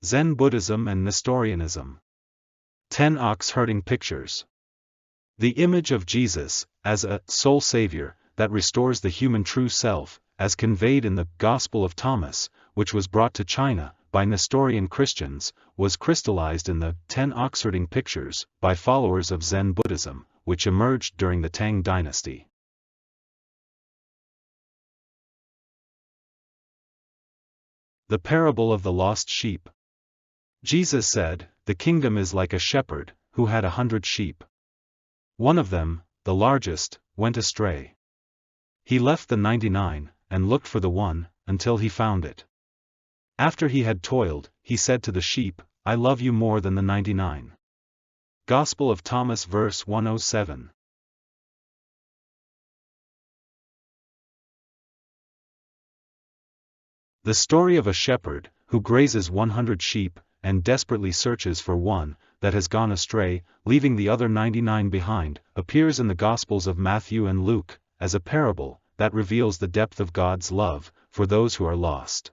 Zen Buddhism and Nestorianism. 10 ox-herding pictures. The image of Jesus, as a soul savior, that restores the human true self, as conveyed in the Gospel of Thomas, which was brought to China by Nestorian Christians, was crystallized in the 10 ox-herding pictures by followers of Zen Buddhism, which emerged during the Tang dynasty. The parable of the lost sheep. Jesus said, "The kingdom is like a shepherd, who had 100 sheep. One of them, the largest, went astray. He left the 99, and looked for the one, until he found it. After he had toiled, he said to the sheep, 'I love you more than the 99. Gospel of Thomas verse 107. The story of a shepherd, who grazes 100 sheep, and desperately searches for one that has gone astray, leaving the other 99 behind, appears in the Gospels of Matthew and Luke, as a parable that reveals the depth of God's love for those who are lost.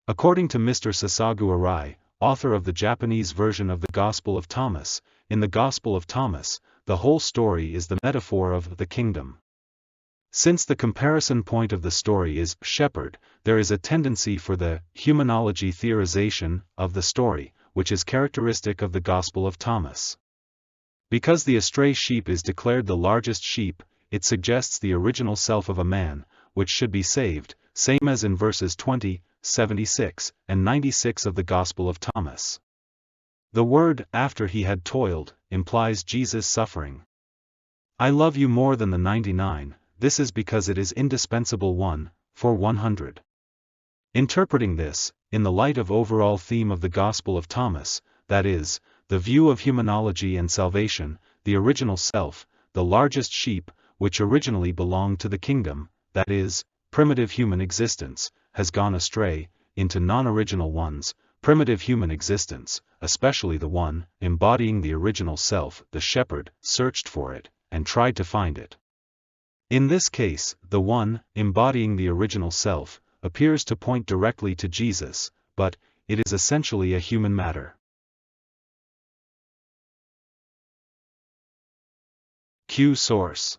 According to Mr. Sasagu Arai, author of the Japanese version of the Gospel of Thomas, in the Gospel of Thomas, the whole story is the metaphor of the kingdom. Since the comparison point of the story is shepherd, there is a tendency for the humanology theorization of the story, which is characteristic of the Gospel of Thomas. Because the astray sheep is declared the largest sheep, it suggests the original self of a man, which should be saved, same as in verses 20, 76, and 96 of the Gospel of Thomas. The word, after he had toiled, implies Jesus' suffering. I love you more than the 99. This is because it is indispensable one, for 100. Interpreting this, in the light of overall theme of the Gospel of Thomas, that is, the view of humanology and salvation, the original self, the largest sheep, which originally belonged to the kingdom, that is, primitive human existence, has gone astray, into non-original ones, primitive human existence, especially the one, embodying the original self, the shepherd, searched for it, and tried to find it. In this case, the one, embodying the original self, appears to point directly to Jesus, but it is essentially a human matter. Q source.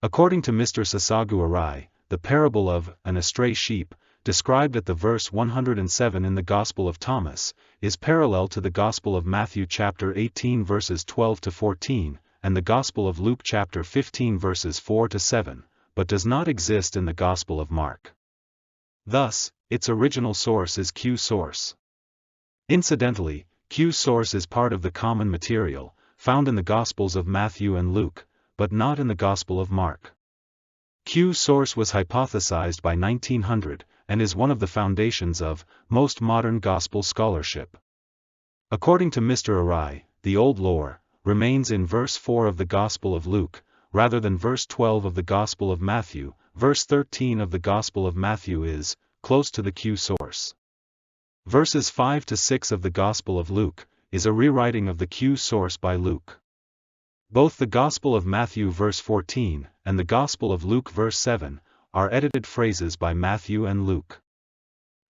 According to Mr. Sasagu Arai, the parable of an astray sheep, described at the verse 107 in the Gospel of Thomas, is parallel to the Gospel of Matthew chapter 18 verses 12 to 14, and the Gospel of Luke chapter 15 verses 4 to 7, but does not exist in the Gospel of Mark. Thus, its original source is Q source. Incidentally, Q source is part of the common material, found in the Gospels of Matthew and Luke, but not in the Gospel of Mark. Q source was hypothesized by 1900, and is one of the foundations of most modern Gospel scholarship. According to Mr. Arai, the old lore remains in verse 4 of the Gospel of Luke, rather than verse 12 of the Gospel of Matthew. Verse 13 of the Gospel of Matthew is close to the Q source. Verses 5 to 6 of the Gospel of Luke is a rewriting of the Q source by Luke. Both the Gospel of Matthew verse 14 and the Gospel of Luke verse 7 are edited phrases by Matthew and Luke.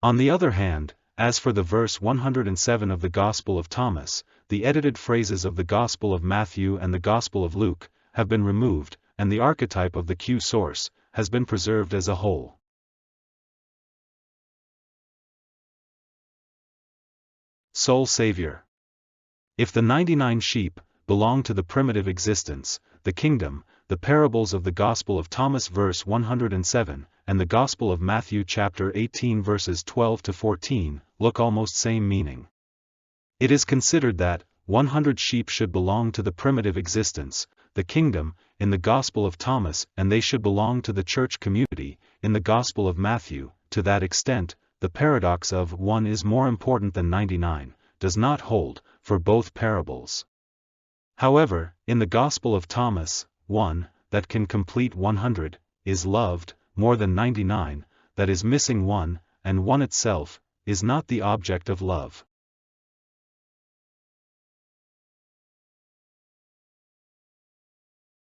On the other hand, as for the verse 107 of the Gospel of Thomas, the edited phrases of the Gospel of Matthew and the Gospel of Luke have been removed, and the archetype of the Q source has been preserved as a whole. Soul Savior. If the 99 sheep belong to the primitive existence, the kingdom, the parables of the Gospel of Thomas verse 107, and the Gospel of Matthew chapter 18 verses 12 to 14, look almost same meaning. It is considered that 100 sheep should belong to the primitive existence, the kingdom, in the Gospel of Thomas, and they should belong to the church community, in the Gospel of Matthew. To that extent, the paradox of one is more important than 99 does not hold for both parables. However, in the Gospel of Thomas, one that can complete 100 is loved more than 99 that is missing one, and one itself is not the object of love.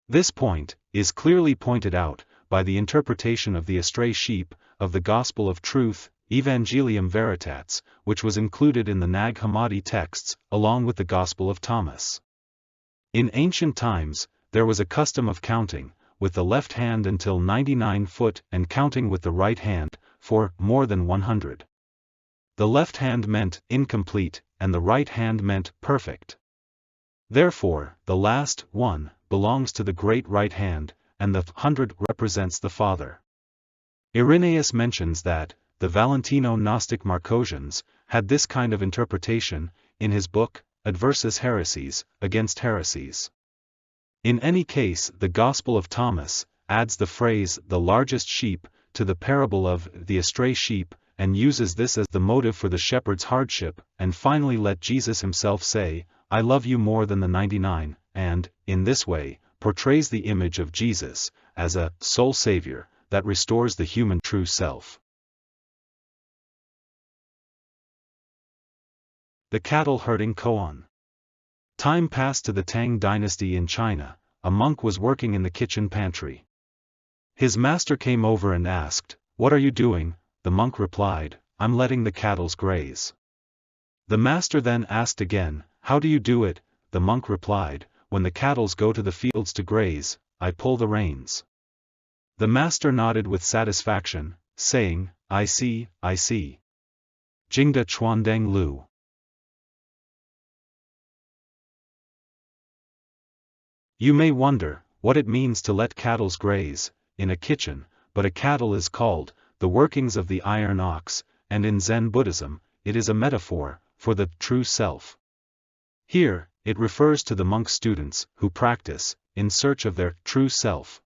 This point is clearly pointed out by the interpretation of the astray sheep of the Gospel of Truth Evangelium Veritas, which was included in the Nag Hammadi texts, along with the Gospel of Thomas. In ancient times, there was a custom of counting with the left hand until 99 foot and counting with the right hand for more than 100. The left hand meant incomplete, and the right hand meant perfect. Therefore, the last one belongs to the great right hand, and the 100 represents the Father. Irenaeus mentions that the Valentino Gnostic Marcosians had this kind of interpretation in his book, Adversus Heresies, Against Heresies. In any case, the Gospel of Thomas adds the phrase the largest sheep to the parable of the astray sheep, and uses this as the motive for the shepherd's hardship, and finally let Jesus himself say, I love you more than the 99, and, in this way, portrays the image of Jesus as a soul savior that restores the human true self. The cattle herding koan. Time passed to the Tang dynasty in China. A monk was working in the kitchen pantry. His master came over and asked, What are you doing? The monk replied, I'm letting the cattle graze. The master then asked again, How do you do it? The monk replied, When the cattle go to the fields to graze, I pull the reins. The master nodded with satisfaction, saying, I see, I see. Jingda Chuandeng Lu. You may wonder what it means to let cattle graze in a kitchen, but a cattle is called the workings of the iron ox, and in Zen Buddhism, it is a metaphor for the true self. Here, it refers to the monk students who practice in search of their true self.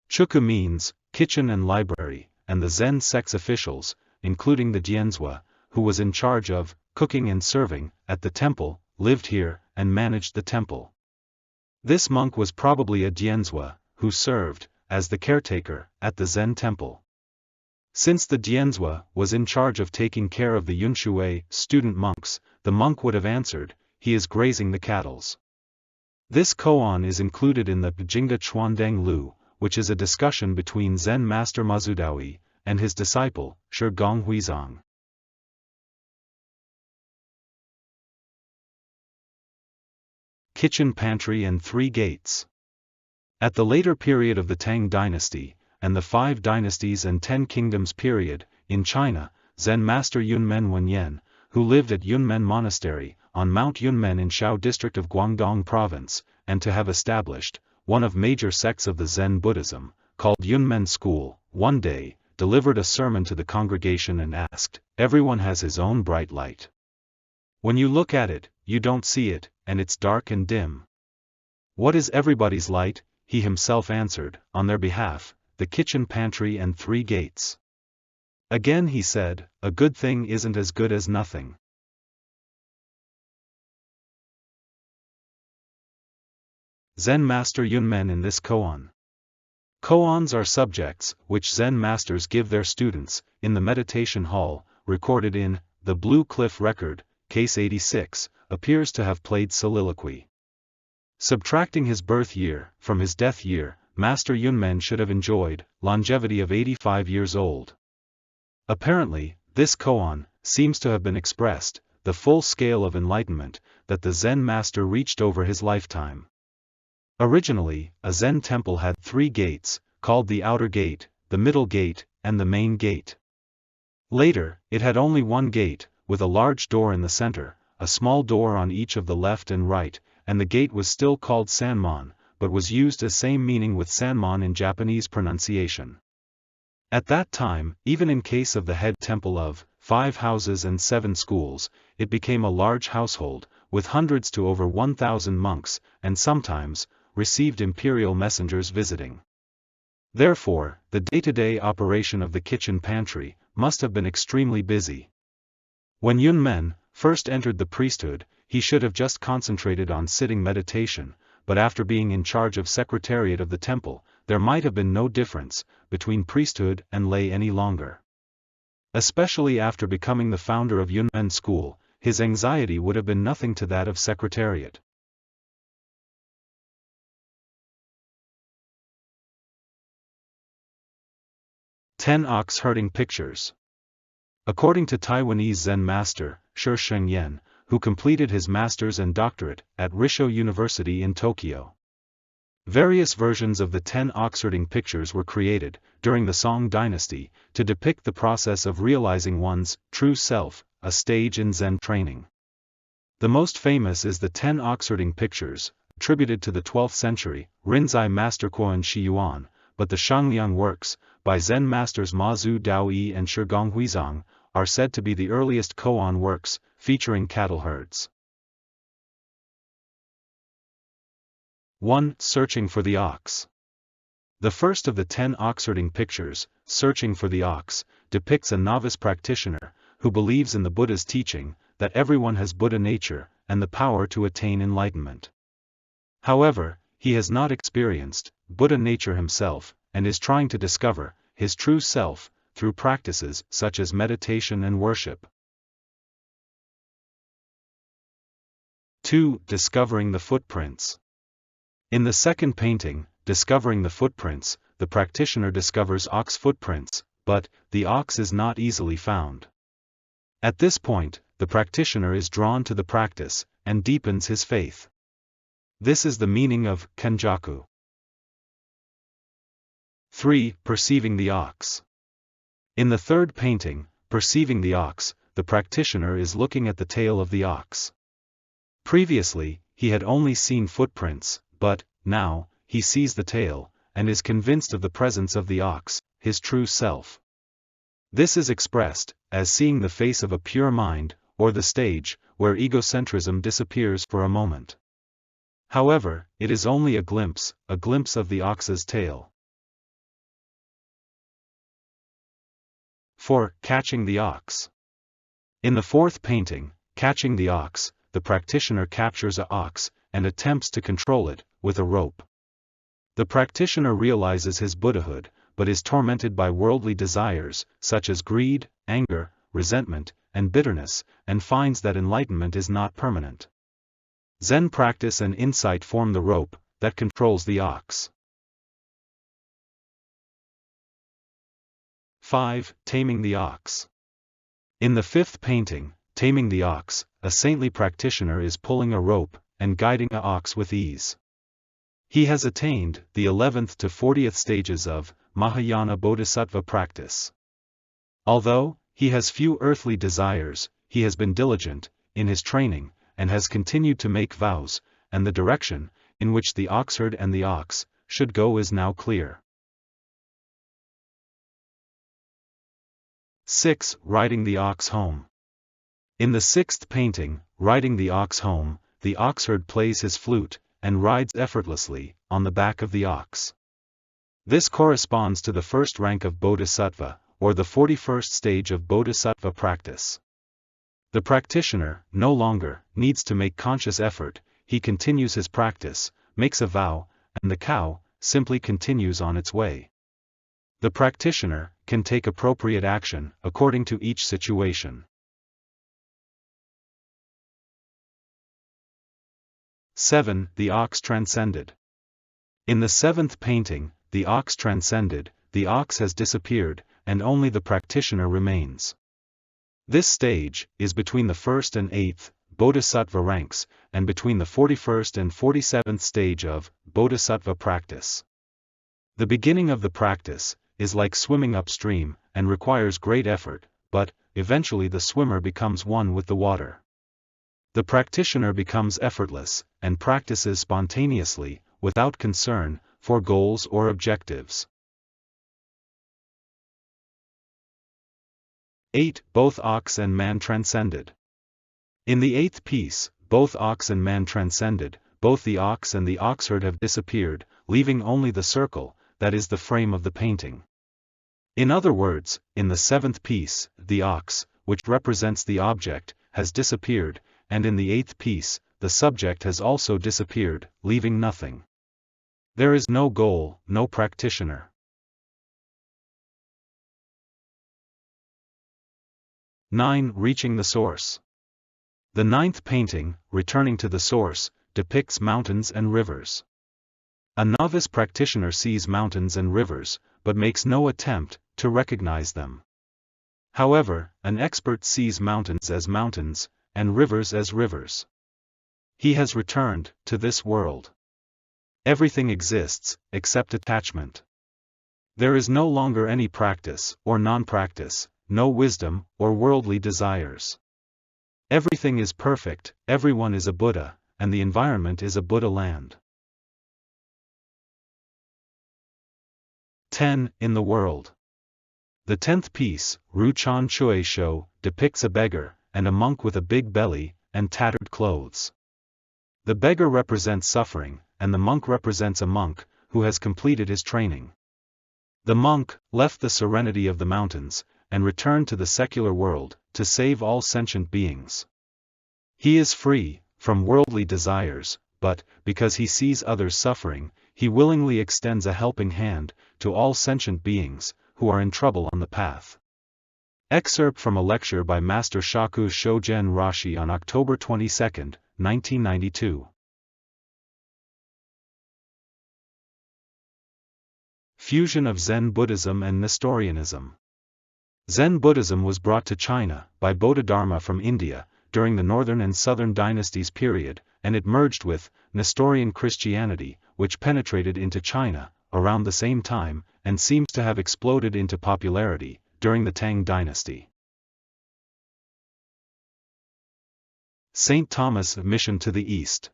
Chuku means kitchen and library, and the Zen sect's officials, including the Jianzhua, who was in charge of cooking and serving at the temple, lived here and managed the temple. This monk was probably a Jianzhua, who served as the caretaker at the Zen temple. Since the Jianzhua was in charge of taking care of the Yunshui student monks, the monk would have answered, he is grazing the cattle. This koan is included in the Jingda Chuandeng Lu, which is a discussion between Zen master Mazudaui and his disciple, Shi Gong Huizong. Kitchen pantry and 3 gates. At the later period of the Tang dynasty, and the 5 dynasties and 10 kingdoms period, in China, Zen master Yunmen Wenyan, who lived at Yunmen Monastery, on Mount Yunmen in Shao district of Guangdong province, and to have established one of major sects of the Zen Buddhism, called Yunmen School, one day, delivered a sermon to the congregation and asked, Everyone has his own bright light. When you look at it, you don't see it, and it's dark and dim. What is everybody's light? He himself answered, on their behalf, the kitchen pantry and 3 gates. Again he said, a good thing isn't as good as nothing. Zen Master Yunmen in this koan. Koans are subjects which Zen masters give their students in the meditation hall, recorded in the Blue Cliff Record, Case 86, appears to have played soliloquy. Subtracting his birth year from his death year, Master Yunmen should have enjoyed longevity of 85 years old. Apparently, this koan seems to have been expressed the full scale of enlightenment that the Zen master reached over his lifetime. Originally, a Zen temple had 3 gates, called the outer gate, the middle gate, and the main gate. Later, it had only 1 gate, with a large door in the center, a small door on each of the left and right, and the gate was still called Sanmon, but was used as same meaning with Sanmon in Japanese pronunciation. At that time, even in case of the head temple of 5 houses and 7 schools, it became a large household, with hundreds to over 1,000 monks, and sometimes, received imperial messengers visiting. Therefore, the day-to-day operation of the kitchen pantry must have been extremely busy. When Yunmen first entered the priesthood, he should have just concentrated on sitting meditation, but after being in charge of secretariat of the temple, there might have been no difference between priesthood and lay any longer. Especially after becoming the founder of Yunmen school, his anxiety would have been nothing to that of secretariat. Ten ox herding pictures. according to Taiwanese Zen master, Shi Shengyan, who completed his master's and doctorate at Risho University in Tokyo. Various versions of the 10 Oxherding pictures were created, during the Song dynasty, to depict the process of realizing one's true self, a stage in Zen training. The most famous is the 10 Oxherding pictures, attributed to the 12th century, Rinzai Master Kuan Shiyuan, but the Shangliang works, by Zen masters Ma Zhu Daoyi and Shigong Huizong, are said to be the earliest koan works, featuring cattle herds. 1. Searching for the Ox. The first of the 10 Oxherding pictures, Searching for the Ox, depicts a novice practitioner, who believes in the Buddha's teaching, that everyone has Buddha nature, and the power to attain enlightenment. However, he has not experienced Buddha nature himself, and is trying to discover his true self, through practices such as meditation and worship. 2. Discovering the footprints. In the second painting, Discovering the Footprints, the practitioner discovers ox footprints, but the ox is not easily found. At this point, the practitioner is drawn to the practice, and deepens his faith. This is the meaning of Kenjaku. 3. Perceiving the Ox. In the third painting, Perceiving the Ox, the practitioner is looking at the tail of the ox. Previously, he had only seen footprints, but, now, he sees the tail, and is convinced of the presence of the ox, his true self. This is expressed as seeing the face of a pure mind, or the stage, where egocentrism disappears for a moment. However, it is only a glimpse of the ox's tail. 4. Catching the Ox. In the fourth painting, Catching the Ox, the practitioner captures an ox, and attempts to control it, with a rope. The practitioner realizes his Buddhahood, but is tormented by worldly desires, such as greed, anger, resentment, and bitterness, and finds that enlightenment is not permanent. Zen practice and insight form the rope that controls the ox. 5. Taming the Ox. In the fifth painting, Taming the Ox, a saintly practitioner is pulling a rope and guiding an ox with ease. He has attained the 11th to 40th stages of Mahayana Bodhisattva practice. Although he has few earthly desires, he has been diligent in his training, and has continued to make vows, and the direction in which the oxherd and the ox should go is now clear. 6. Riding the Ox Home. In the sixth painting, Riding the Ox Home, the oxherd plays his flute, and rides effortlessly on the back of the ox. This corresponds to the first rank of Bodhisattva, or the 41st stage of Bodhisattva practice. The practitioner no longer needs to make conscious effort, he continues his practice, makes a vow, and the cow simply continues on its way. The practitioner can take appropriate action according to each situation. 7. The Ox Transcended. In the seventh painting, the ox transcended, the ox has disappeared, and only the practitioner remains. This stage is between the 1st and 8th Bodhisattva ranks, and between the 41st and 47th stage of Bodhisattva practice. The beginning of the practice is like swimming upstream, and requires great effort, but, eventually the swimmer becomes one with the water. The practitioner becomes effortless, and practices spontaneously, without concern for goals or objectives. 8. Both Ox and Man Transcended. In the eighth piece, Both Ox and Man Transcended, both the ox and the oxherd have disappeared, leaving only the circle, that is the frame of the painting. In other words, in the seventh piece, the ox, which represents the object, has disappeared, and in the eighth piece, the subject has also disappeared, leaving nothing. There is no goal, no practitioner. 9. Reaching the Source. The ninth painting, Returning to the Source, depicts mountains and rivers. A novice practitioner sees mountains and rivers, but makes no attempt to recognize them. However, an expert sees mountains as mountains, and rivers as rivers. He has returned to this world. Everything exists, except attachment. There is no longer any practice, or non-practice, no wisdom, or worldly desires. Everything is perfect, everyone is a Buddha, and the environment is a Buddha land. 10. In the world. The 10th piece, Ru Chan Chue Shou, depicts a beggar, and a monk with a big belly, and tattered clothes. The beggar represents suffering, and the monk represents a monk, who has completed his training. The monk left the serenity of the mountains, and returned to the secular world, to save all sentient beings. He is free from worldly desires, but, because he sees others suffering, he willingly extends a helping hand to all sentient beings who are in trouble on the path. Excerpt from a lecture by Master Shaku Shogen Rashi on October 22, 1992. Fusion of Zen Buddhism and Nestorianism. Zen Buddhism was brought to China by Bodhidharma from India during the Northern and Southern Dynasties period, and it merged with Nestorian Christianity, which penetrated into China around the same time, and seems to have exploded into popularity during the Tang Dynasty. St. Thomas' mission to the East.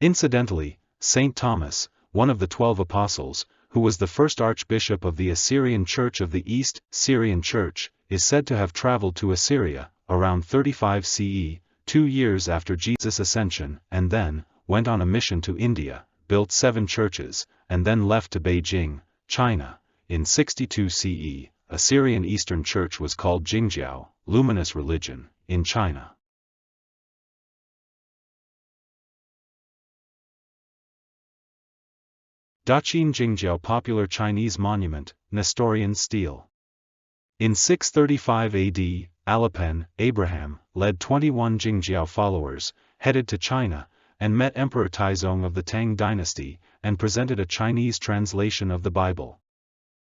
Incidentally, St. Thomas, one of the 12 apostles, who was the first archbishop of the Assyrian Church of the East, Syrian Church, is said to have traveled to Assyria around 35 CE, 2 years after Jesus' ascension, and then went on a mission to India, built 7 churches, and then left to Beijing, China. In 62 CE, Assyrian Eastern Church was called Jingjiao, luminous religion, in China. Daqin Jingjiao Popular Chinese Monument, Nestorian Stele. In 635 AD, Alapen, Abraham, led 21 Jingjiao followers, headed to China, and met Emperor Taizong of the Tang Dynasty, and presented a Chinese translation of the Bible.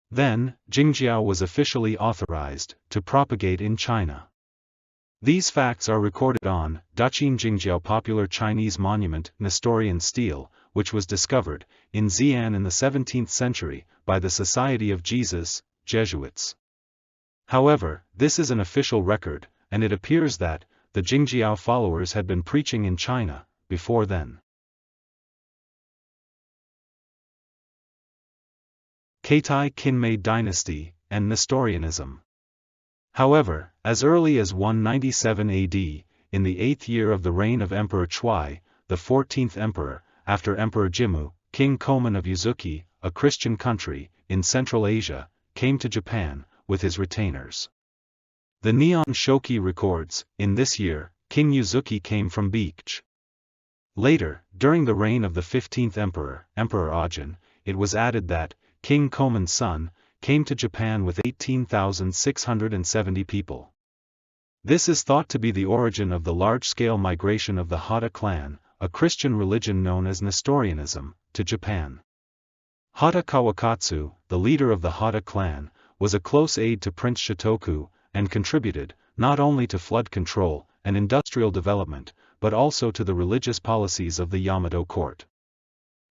Then, Jingjiao was officially authorized to propagate in China. These facts are recorded on Daqin Jingjiao Popular Chinese Monument, Nestorian Stele, which was discovered in Xi'an in the 17th century by the Society of Jesus, Jesuits. However, this is an official record, and it appears that the Jingjiao followers had been preaching in China before then. Keitai Kinmei Dynasty and Nestorianism. However, as early as 197 AD, in the 8th year of the reign of Emperor Chuai, the 14th emperor, after Emperor Jimmu, King Koman of Yuzuki, a Christian country in Central Asia, came to Japan with his retainers. The Nihon Shoki records, in this year, King Yuzuki came from Beach. Later, during the reign of the 15th emperor, Emperor Ajin, it was added that King Koman's son came to Japan with 18,670 people. This is thought to be the origin of the large-scale migration of the Hada clan, a Christian religion known as Nestorianism, to Japan. Hada Kawakatsu, the leader of the Hada clan, was a close aide to Prince Shotoku, and contributed, not only to flood control and industrial development, but also to the religious policies of the Yamato court.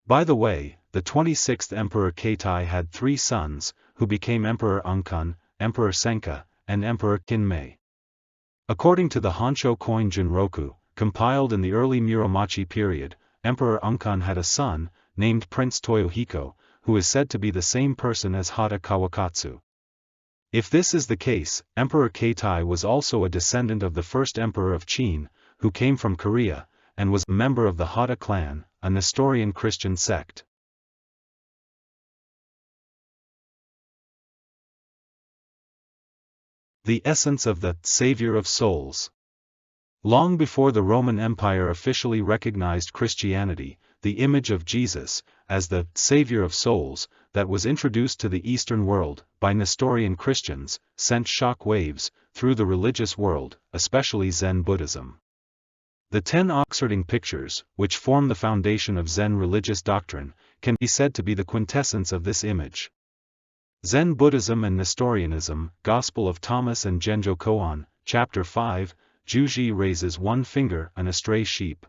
By the way, the 26th Emperor Keitai had 3 sons, who became Emperor Unkan, Emperor Senka, and Emperor Kinmei. According to the Honsho coin Junroku, compiled in the early Muromachi period, Emperor Unkan had a son, named Prince Toyohiko, who is said to be the same person as Hada Kawakatsu. If this is the case, Emperor Keitai was also a descendant of the first emperor of Qin, who came from Korea, and was a member of the Hada clan, a Nestorian Christian sect. The essence of the Savior of Souls. Long before the Roman Empire officially recognized Christianity, the image of Jesus, as the Savior of Souls, that was introduced to the Eastern world by Nestorian Christians, sent shock waves through the religious world, especially Zen Buddhism. The 10 Oxfording pictures, which form the foundation of Zen religious doctrine, can be said to be the quintessence of this image. Zen Buddhism and Nestorianism, Gospel of Thomas and Genjo Koan, Chapter 5, Juji raises one finger, an astray sheep.